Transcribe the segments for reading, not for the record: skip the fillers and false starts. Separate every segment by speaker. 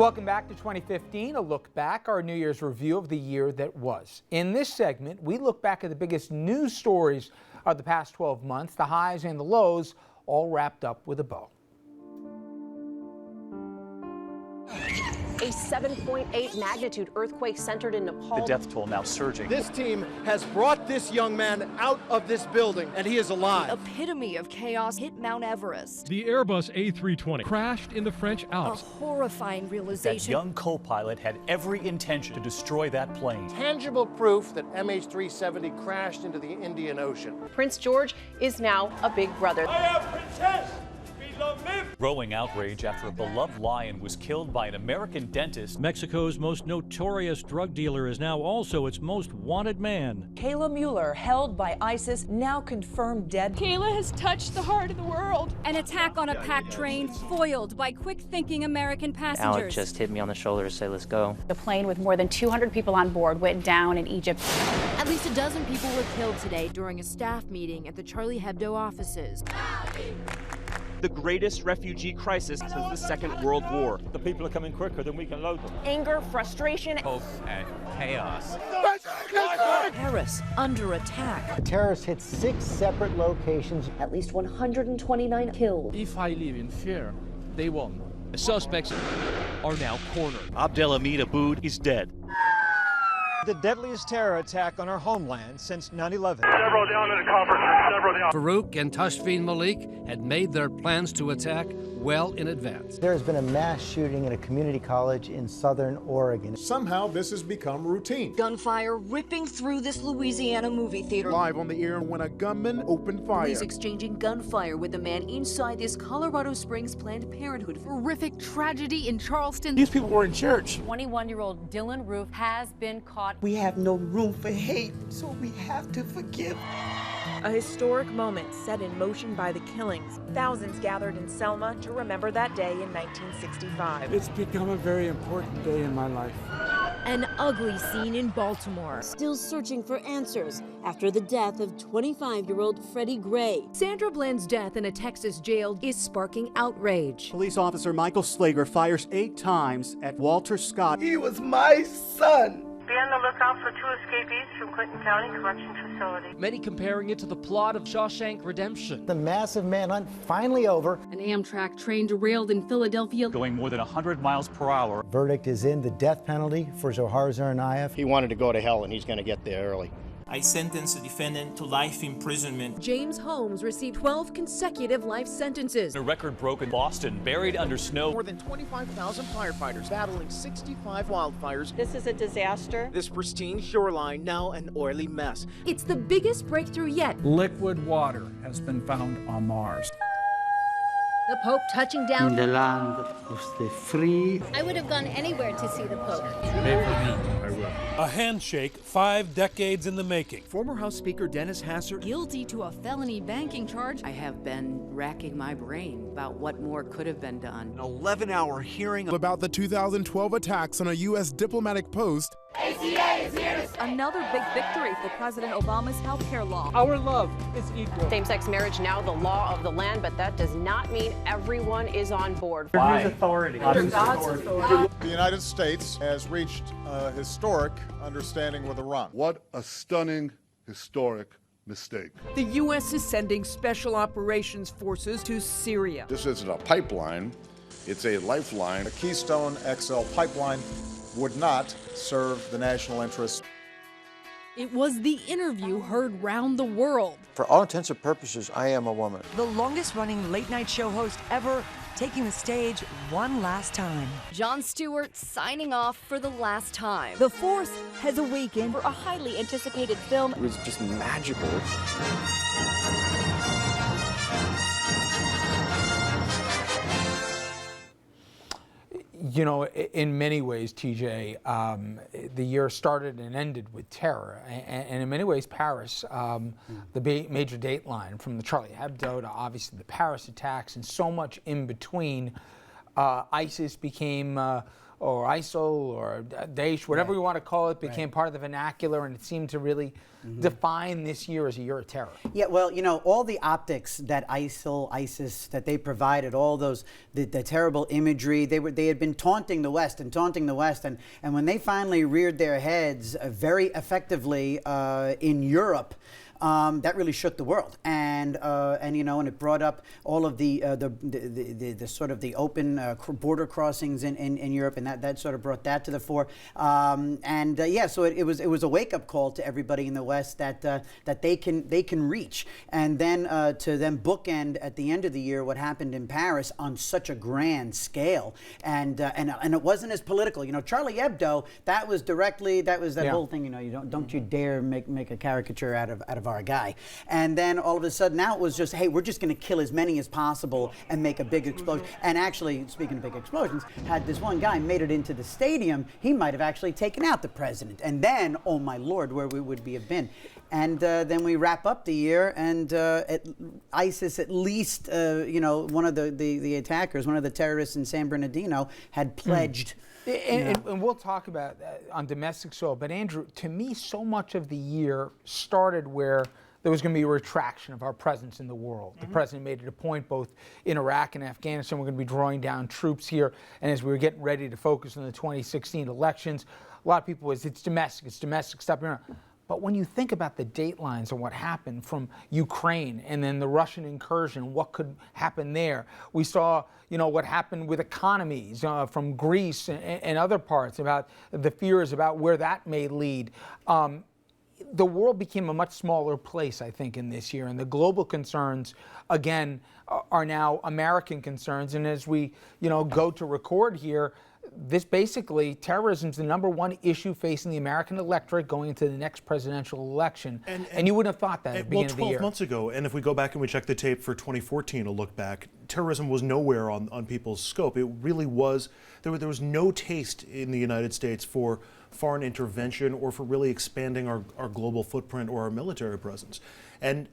Speaker 1: Welcome back to 2015, a look back, our New Year's review of the year that was. In this segment, we look back at the biggest news stories of the past 12 months, the highs and the lows, all wrapped up with a bow.
Speaker 2: A 7.8 magnitude earthquake centered in Nepal.
Speaker 3: The death toll now surging.
Speaker 4: This team has brought this young man out of this building, and he is alive.
Speaker 5: The epitome of chaos hit Mount Everest.
Speaker 6: The Airbus A320 crashed in the French Alps.
Speaker 5: A horrifying realization.
Speaker 3: That young co-pilot had every intention to destroy that plane.
Speaker 4: Tangible proof that MH370 crashed into the Indian Ocean.
Speaker 2: Prince George is now a big brother.
Speaker 7: I am Princess.
Speaker 3: Growing outrage after a beloved lion was killed by an American dentist.
Speaker 6: Mexico's most notorious drug dealer is now also its most wanted man.
Speaker 8: Kayla Mueller, held by ISIS, now confirmed dead.
Speaker 9: Kayla has touched the heart of the world.
Speaker 10: An attack on a packed train foiled by quick-thinking American passengers.
Speaker 11: Alec just hit me on the shoulder to say, let's go.
Speaker 12: The plane with more than 200 people on board went down in Egypt.
Speaker 13: At least a dozen people were killed today during a staff meeting at the Charlie Hebdo offices.
Speaker 14: The greatest refugee crisis since the Second World War.
Speaker 7: The people are coming quicker than we can load them.
Speaker 2: Anger, frustration,
Speaker 15: hope, and chaos.
Speaker 5: Paris under attack.
Speaker 16: The terrorists hit 6 separate locations.
Speaker 17: At least 129 killed.
Speaker 18: If I live in fear, they won. The suspects are now cornered.
Speaker 19: Abdelhamid Aboud is dead.
Speaker 20: The deadliest terror attack on our homeland since 9/11.
Speaker 6: Several down in the conference room, several down.
Speaker 17: Farouk and Tashfeen Malik had made their plans to attack well in advance.
Speaker 16: There has been a mass shooting at a community college in southern Oregon.
Speaker 5: Somehow this has become routine. Gunfire ripping through this Louisiana movie theater. Live on the air when a gunman opened fire.
Speaker 13: Police exchanging gunfire with a man inside this Colorado Springs Planned Parenthood.
Speaker 9: Horrific tragedy in Charleston.
Speaker 18: These people were in church.
Speaker 10: 21-year-old Dylan Roof has been caught.
Speaker 9: We have no room for hate, so we have to forgive.
Speaker 3: A historic moment set in motion by the killings. Thousands gathered in Selma to remember that day in 1965.
Speaker 2: It's become a very important day in my life.
Speaker 13: An ugly scene in Baltimore.
Speaker 10: Still searching for answers after the death of 25-year-old Freddie Gray.
Speaker 13: Sandra Bland's death in a Texas jail is sparking outrage.
Speaker 7: Police officer Michael Slager fires 8 times at Walter Scott.
Speaker 9: He was my son.
Speaker 16: Be on the lookout for 2 escapees from Clinton County Corrections Facility.
Speaker 18: Many comparing it to the plot of Shawshank Redemption.
Speaker 16: The massive manhunt finally over.
Speaker 10: An Amtrak train derailed in Philadelphia.
Speaker 3: Going more than 100 miles per hour.
Speaker 16: Verdict is in, the death penalty for Zohar Tsarnaev.
Speaker 4: He wanted to go to hell, and he's going to get there early.
Speaker 8: I sentenced the defendant to life imprisonment.
Speaker 13: James Holmes received 12 consecutive life sentences.
Speaker 3: A record broken Boston, buried under snow.
Speaker 4: More than 25,000 firefighters battling 65 wildfires.
Speaker 1: This is a disaster.
Speaker 4: This pristine shoreline now an oily mess.
Speaker 13: It's the biggest breakthrough yet.
Speaker 6: Liquid water has been found on Mars.
Speaker 10: The Pope touching down
Speaker 9: in the land of the free.
Speaker 10: I would have gone anywhere to see the Pope.
Speaker 6: Maybe for me, I will.
Speaker 7: A handshake 5 decades in the making.
Speaker 4: Former House Speaker Dennis Hasser
Speaker 10: guilty to a felony banking charge.
Speaker 8: I have been racking my brain about what more could have been done.
Speaker 7: An 11-hour hearing
Speaker 5: about the 2012 attacks on a U.S. diplomatic post.
Speaker 9: ACA is here to stay. Another big victory for President Obama's health care law.
Speaker 18: Our love is equal.
Speaker 2: Same-sex marriage now the law of the land, but that does not mean everyone is on board.
Speaker 7: Why? Authority.
Speaker 9: God's authority.
Speaker 5: The United States has reached a historic understanding with Iran.
Speaker 19: What a stunning, historic mistake.
Speaker 9: The U.S. is sending special operations forces to Syria.
Speaker 5: This isn't a pipeline, it's a lifeline. A Keystone XL pipeline would not serve the national interest. It was the interview heard round the world.
Speaker 15: For all intents and purposes, I am a woman.
Speaker 8: The longest-running late-night show host ever, taking the stage one last time.
Speaker 5: Jon Stewart signing off for the last time.
Speaker 8: The Force has awakened
Speaker 10: for a highly anticipated film.
Speaker 15: It was just magical.
Speaker 1: You know, in many ways, TJ, the year started and ended with terror. And in many ways, Paris, the major date line from the Charlie Hebdo to obviously the Paris attacks and so much in between, ISIS became or ISIL or Daesh, whatever you want to call it, became part of the vernacular, and it seemed to really define this year as a year of terror.
Speaker 21: Yeah, well, you know, all the optics that ISIL, ISIS, that they provided, all those, the terrible imagery, they had been taunting the West, and when they finally reared their heads very effectively in Europe, that really shook the world, and you know, and it brought up all of the sort of the open border crossings in Europe, and that sort of brought that to the fore, yeah, so it was a wake up call to everybody in the West that they can reach, and then to then bookend at the end of the year what happened in Paris on such a grand scale, and it wasn't as political. You know, Charlie Hebdo, that was that whole thing. You know, don't you dare make a caricature out of our guy. And then all of a sudden now it was just, hey, we're just going to kill as many as possible and make a big explosion. And actually, speaking of big explosions, had this one guy made it into the stadium, he might have actually taken out the president. And then, oh my Lord, where we would have been. And then we wrap up the year, and ISIS, at least, you know, one of the attackers, one of the terrorists in San Bernardino, had pledged.
Speaker 1: And we'll talk about that on domestic soil. But Andrew, to me, so much of the year started where there was going to be a retraction of our presence in the world. The president made it a point, both in Iraq and Afghanistan, we're going to be drawing down troops here. And as we were getting ready to focus on the 2016 elections, a lot of people was, it's domestic, stop here. But when you think about the datelines and what happened from Ukraine and then the Russian incursion, what could happen there? We saw, you know, what happened with economies from Greece and other parts, about the fears about where that may lead. The world became a much smaller place, I think, in this year, and the global concerns, again, are now American concerns. And as we, you know, go to record here, this basically, terrorism is the #1 issue facing the American electorate going into the next presidential election. And you wouldn't have thought that at the beginning of the year.
Speaker 22: 12 months ago, and if we go back and we check the tape for 2014, a look back, terrorism was nowhere on people's scope. It really was, there was no taste in the United States for foreign intervention or for really expanding our global footprint or our military presence. And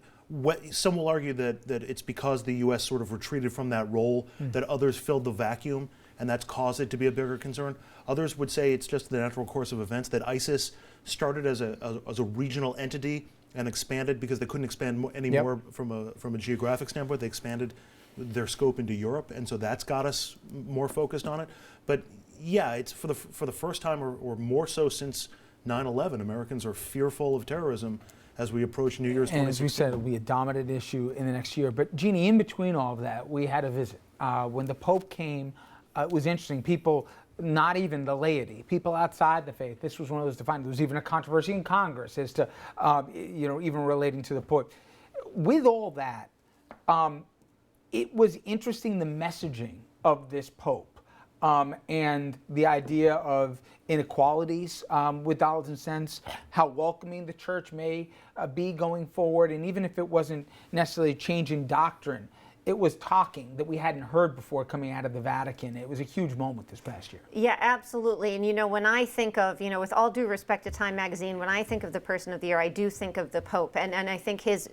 Speaker 22: some will argue that it's because the U.S. sort of retreated from that role, that others filled the vacuum, and that's caused it to be a bigger concern. Others would say it's just the natural course of events, that ISIS started as a regional entity and expanded because they couldn't expand anymore from a geographic standpoint. They expanded their scope into Europe, and so that's got us more focused on it. But yeah, it's for the first time or more so since 9/11, Americans are fearful of terrorism as we approach New Year's 2016.
Speaker 1: And as we said, it'll be a dominant issue in the next year. But Jeannie, in between all of that, we had a visit. When the Pope came, it was interesting. People, not even the laity, people outside the faith, this was one of those defined. There was even a controversy in Congress as to, you know, even relating to the Pope. With all that, it was interesting, the messaging of this Pope. And the idea of inequalities with dollars and cents, how welcoming the church may be going forward, and even if it wasn't necessarily changing doctrine, it was talking that we hadn't heard before coming out of the Vatican. It was a huge moment this past year.
Speaker 23: Yeah, absolutely. And you know, when I think of, you know, with all due respect to Time Magazine, when I think of the person of the year, I do think of the Pope. And I think his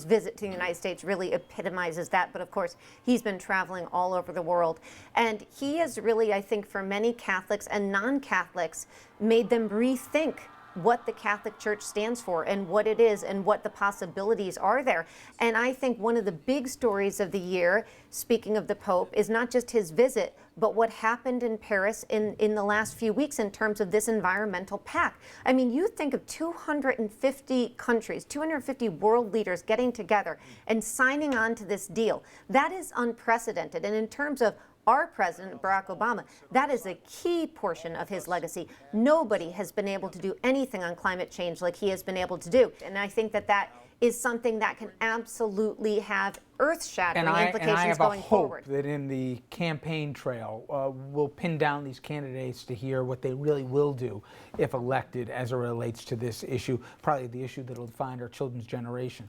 Speaker 23: visit to the United States really epitomizes that. But of course, he's been traveling all over the world. And he has really, I think, for many Catholics and non-Catholics, made them rethink what the Catholic Church stands for and what it is and what the possibilities are there. And I think one of the big stories of the year, speaking of the Pope, is not just his visit, but what happened in Paris in the last few weeks in terms of this environmental pact. I mean, you think of 250 countries, 250 world leaders getting together and signing on to this deal. That is unprecedented. And in terms of our president, Barack Obama, that is a key portion of his legacy. Nobody has been able to do anything on climate change like he has been able to do. And I think that is something that can absolutely have earth-shattering implications going forward.
Speaker 1: And I have a hope that in the campaign trail, we'll pin down these candidates to hear what they really will do if elected as it relates to this issue, probably the issue that will define our children's generation.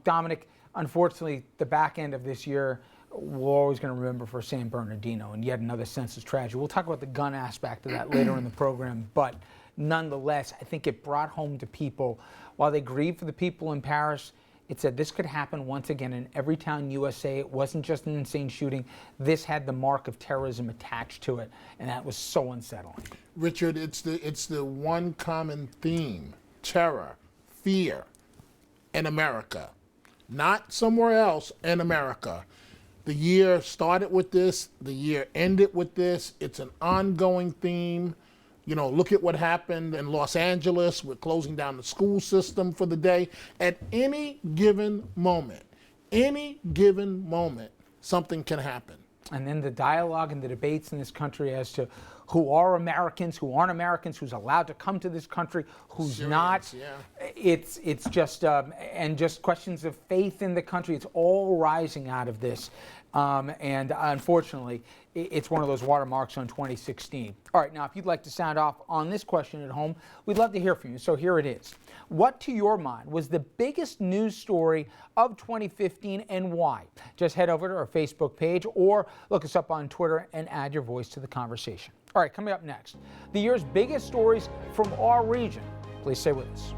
Speaker 1: Dominic, unfortunately, the back end of this year, we're always going to remember for San Bernardino and yet another senseless tragedy. We'll talk about the gun aspect of that later in the program, but nonetheless, I think it brought home to people, while they grieve for the people in Paris, It said this could happen once again in every town USA. It wasn't just an insane shooting. This had the mark of terrorism attached to it, and that was so unsettling.
Speaker 11: Richard, it's the one common theme: terror, fear, in America, not somewhere else, in America. The year started with this. The year ended with this. It's an ongoing theme. You know, look at what happened in Los Angeles. We're closing down the school system for the day. At any given moment, something can happen.
Speaker 1: And then the dialogue and the debates in this country as to who are Americans, who aren't Americans, who's allowed to come to this country, who's not.
Speaker 11: Yeah.
Speaker 1: It's just and just questions of faith in the country. It's all rising out of this, and unfortunately, it's one of those watermarks on 2016. All right, now if you'd like to sound off on this question at home, we'd love to hear from you. So here it is. What, to your mind, was the biggest news story of 2015 and why? Just head over to our Facebook page or look us up on Twitter and add your voice to the conversation. All right, coming up next, the year's biggest stories from our region. Please stay with us.